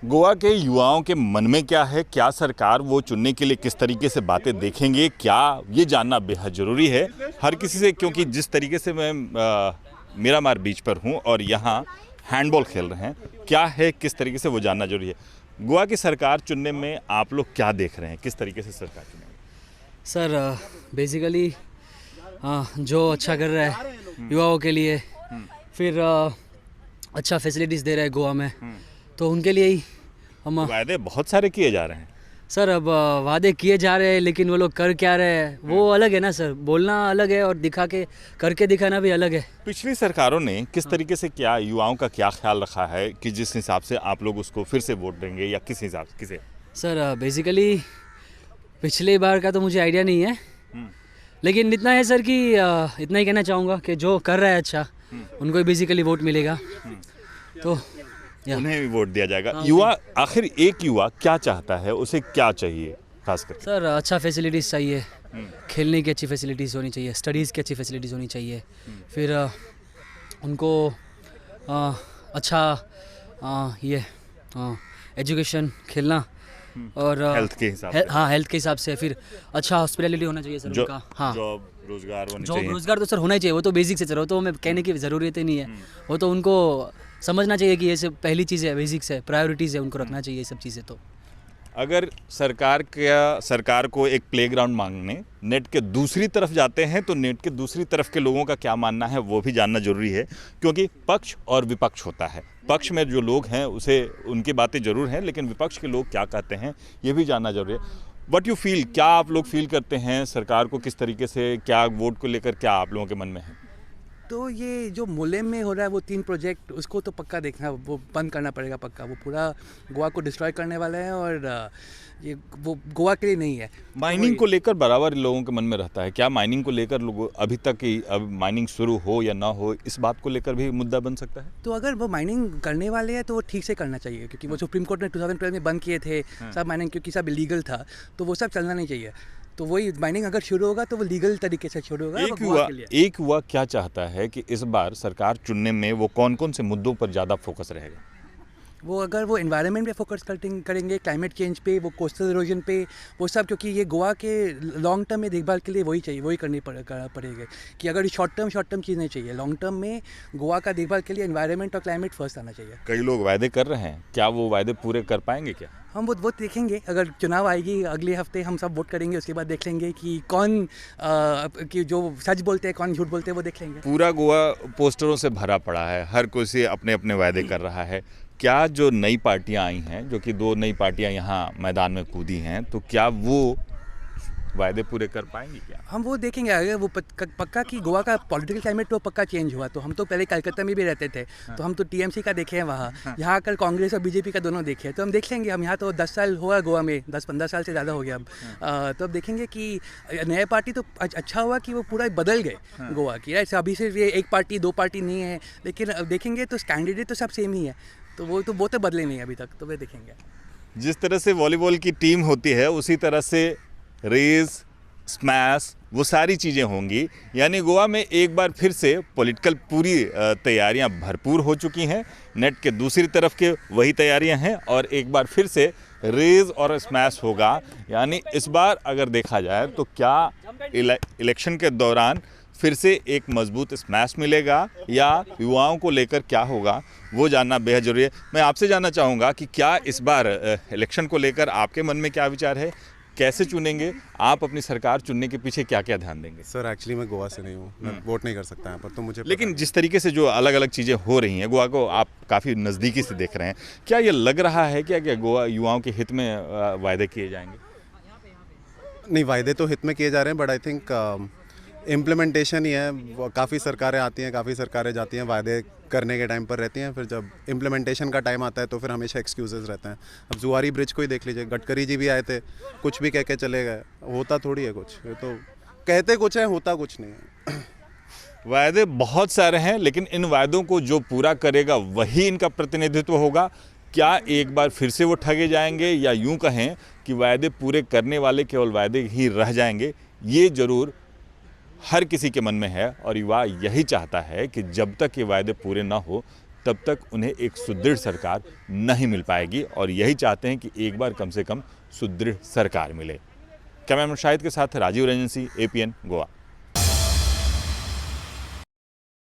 गोवा के युवाओं के मन में क्या है, क्या सरकार वो चुनने के लिए किस तरीके से बातें देखेंगे, क्या ये जानना बेहद ज़रूरी है हर किसी से। क्योंकि जिस तरीके से मैं मीरामार बीच पर हूँ और यहाँ हैंडबॉल खेल रहे हैं, क्या है किस तरीके से वो जानना जरूरी है। गोवा की सरकार चुनने में आप लोग क्या देख रहे हैं, किस तरीके से सरकार चुनेंगे? सर बेसिकली जो अच्छा कर रहा है युवाओं के लिए, फिर अच्छा फैसिलिटीज़ दे रहा है गोवा में, तो उनके लिए ही हम वायदे बहुत सारे किए जा रहे हैं सर। अब वादे किए जा रहे हैं, लेकिन वो लोग कर क्या रहे हैं वो अलग है ना सर। बोलना अलग है और दिखा के करके दिखाना भी अलग है। पिछली सरकारों ने किस तरीके से क्या युवाओं का क्या ख्याल रखा है कि जिस हिसाब से आप लोग उसको फिर से वोट देंगे, या किस हिसाब से किसे? सर बेसिकली पिछले बार का तो मुझे आइडिया नहीं है, लेकिन इतना है सर कि इतना ही कहना चाहूँगा कि जो कर रहा है अच्छा, उनको बेसिकली वोट मिलेगा, तो उन्हें भी वोट दिया जाएगा। युवा, आखिर एक युवा क्या चाहता है, उसे क्या चाहिए खासकर? सर अच्छा फैसिलिटीज़ चाहिए, खेलने की अच्छी फैसिलिटीज़ होनी चाहिए, स्टडीज़ की अच्छी फैसिलिटीज़ होनी चाहिए, फिर उनको अच्छा ये एजुकेशन, खेलना और हेल्थ के हिसाब से। हाँ हेल्थ के हिसाब से, फिर अच्छा हॉस्पिटलिटी होना चाहिए सर उनका। हाँ जॉब रोजगार होना जॉब चाहिए। रोजगार तो सर होना ही चाहिए, वो तो बेसिक से सर, वो तो हमें कहने की ज़रूरत ही नहीं है। वो तो उनको समझना चाहिए कि ये सब पहली चीज़ है, बेसिक्स है, प्रायोरिटीज़ है, उनको रखना चाहिए ये सब चीज़ें। तो अगर सरकार को एक प्लेग्राउंड मांगने नेट के दूसरी तरफ जाते हैं, तो नेट के दूसरी तरफ के लोगों का क्या मानना है वो भी जानना जरूरी है। क्योंकि पक्ष और विपक्ष होता है, पक्ष में जो लोग हैं उसे उनकी बातें जरूर हैं, लेकिन विपक्ष के लोग क्या कहते हैं ये भी जानना जरूरी है। व्हाट यू फील, क्या आप लोग फील करते हैं सरकार को किस तरीके से, क्या वोट को लेकर क्या आप लोगों के मन में है? तो ये जो मुलेम में हो रहा है वो 3 प्रोजेक्ट, उसको तो पक्का देखना, वो बंद करना पड़ेगा पक्का। वो पूरा गोवा को डिस्ट्रॉय करने वाला है और ये वो गोवा के लिए नहीं है। माइनिंग को लेकर बराबर लोगों के मन में रहता है, क्या माइनिंग को लेकर लोग अभी तक ही, अब माइनिंग शुरू हो या ना हो, इस बात को लेकर भी मुद्दा बन सकता है? तो अगर वो माइनिंग करने वाले हैं तो वो ठीक से करना चाहिए, क्योंकि वो सुप्रीम कोर्ट ने 2012 में बंद किए थे सब माइनिंग, क्योंकि सब इलीगल था, तो वो सब चलना नहीं चाहिए। तो वही माइनिंग अगर शुरू होगा तो वो लीगल तरीके से शुरू होगा। एक युवा क्या चाहता है कि इस बार सरकार चुनने में वो कौन कौन से मुद्दों पर ज़्यादा फोकस रहेगा? वो अगर वो एनवायरनमेंट पे फोकस करेंगे, क्लाइमेट चेंज पे, वो कोस्टल इरोजन पे, वो सब, क्योंकि ये गोवा के लॉन्ग टर्म में देखभाल के लिए वही चाहिए, वही करनी पड़ेगी। कि अगर शॉर्ट टर्म चीज़ नहीं चाहिए, लॉन्ग टर्म में गोवा का देखभाल के लिए एनवायरनमेंट और क्लाइमेट फर्स्ट आना चाहिए। कई लोग वायदे कर रहे हैं, क्या वो वायदे पूरे कर पाएंगे क्या? हम वो देखेंगे, अगर चुनाव आएगी अगले हफ्ते हम सब वोट करेंगे, उसके बाद देख लेंगे कि कौन कि जो सच बोलते हैं कौन झूठ बोलते हैं, वो देख लेंगे। पूरा गोवा पोस्टरों से भरा पड़ा है, हर कोई अपने अपने वायदे कर रहा है। क्या जो नई पार्टियां आई हैं, जो कि 2 नई पार्टियां यहाँ मैदान में कूदी हैं, तो क्या वो वायदे पूरे कर पाएंगी क्या? हम वो देखेंगे, अगर वो पक्का कि गोवा का पॉलिटिकल क्लाइमेट तो पक्का चेंज हुआ। तो हम तो पहले कलकत्ता में भी रहते थे, तो हम तो टीएमसी का देखे हैं वहाँ, यहाँ आकर कांग्रेस और बीजेपी का दोनों देखे हैं, तो हम देख लेंगे। हम यहाँ तो 10 साल हुआ गोवा में, 10-15 साल से ज़्यादा हो गया अब। तो अब देखेंगे कि नया पार्टी तो अच्छा हुआ कि वो पूरा बदल गए गोवा की। ऐसे अभी सिर्फ ये 1 पार्टी 2 पार्टी नहीं है, लेकिन अब देखेंगे तो कैंडिडेट तो सब सेम ही है, तो वो तो बदले नहीं अभी तक, तो वे देखेंगे। जिस तरह से वॉलीबॉल की टीम होती है, उसी तरह से रेस, स्मैश, वो सारी चीज़ें होंगी। यानी गोवा में एक बार फिर से पॉलिटिकल पूरी तैयारियां भरपूर हो चुकी हैं। नेट के दूसरी तरफ के वही तैयारियां हैं, और एक बार फिर से रेस और स्मैश होगा। यानी इस बार अगर देखा जाए तो क्या इलेक्शन के दौरान फिर से एक मजबूत स्मैश मिलेगा, या युवाओं को लेकर क्या होगा वो जानना बेहद जरूरी है। मैं आपसे जानना चाहूँगा कि क्या इस बार इलेक्शन को लेकर आपके मन में क्या विचार है, कैसे चुनेंगे आप, अपनी सरकार चुनने के पीछे क्या क्या ध्यान देंगे? सर एक्चुअली मैं गोवा से नहीं हूँ, मैं वोट नहीं कर सकता यहाँ पर, तो मुझे लेकिन जिस तरीके से जो अलग अलग चीज़ें हो रही हैं, गोवा को आप काफ़ी नज़दीकी से देख रहे हैं, क्या ये लग रहा है क्या गोवा युवाओं के हित में वायदे किए जाएंगे? नहीं, वायदे तो हित में किए जा रहे हैं, बट आई थिंक इम्प्लीमेंटेशन ही है। काफ़ी सरकारें आती हैं, काफ़ी सरकारें जाती हैं, वायदे करने के टाइम पर रहती हैं, फिर जब इम्प्लीमेंटेशन का टाइम आता है तो फिर हमेशा एक्सक्यूजेस रहते हैं। अब जुआरी ब्रिज को ही देख लीजिए, गडकरी जी भी आए थे, कुछ भी कह के चले गए, होता थोड़ी है कुछ, ये तो कहते कुछ है, होता कुछ नहीं है। वायदे बहुत सारे हैं, लेकिन इन वायदों को जो पूरा करेगा वही इनका प्रतिनिधित्व होगा। क्या एक बार फिर से वो ठगे जाएंगे, या यूं कहें कि वायदे पूरे करने वाले केवल वायदे ही रह जाएंगे? ये जरूर हर किसी के मन में है, और युवा यही चाहता है कि जब तक ये वायदे पूरे ना हो तब तक उन्हें एक सुदृढ़ सरकार नहीं मिल पाएगी और यही चाहते हैं कि एक बार कम से कम सुदृढ़ सरकार मिले। कैमरामैन शाहिद के साथ राजीव रंजन सिंह, APN गोवा।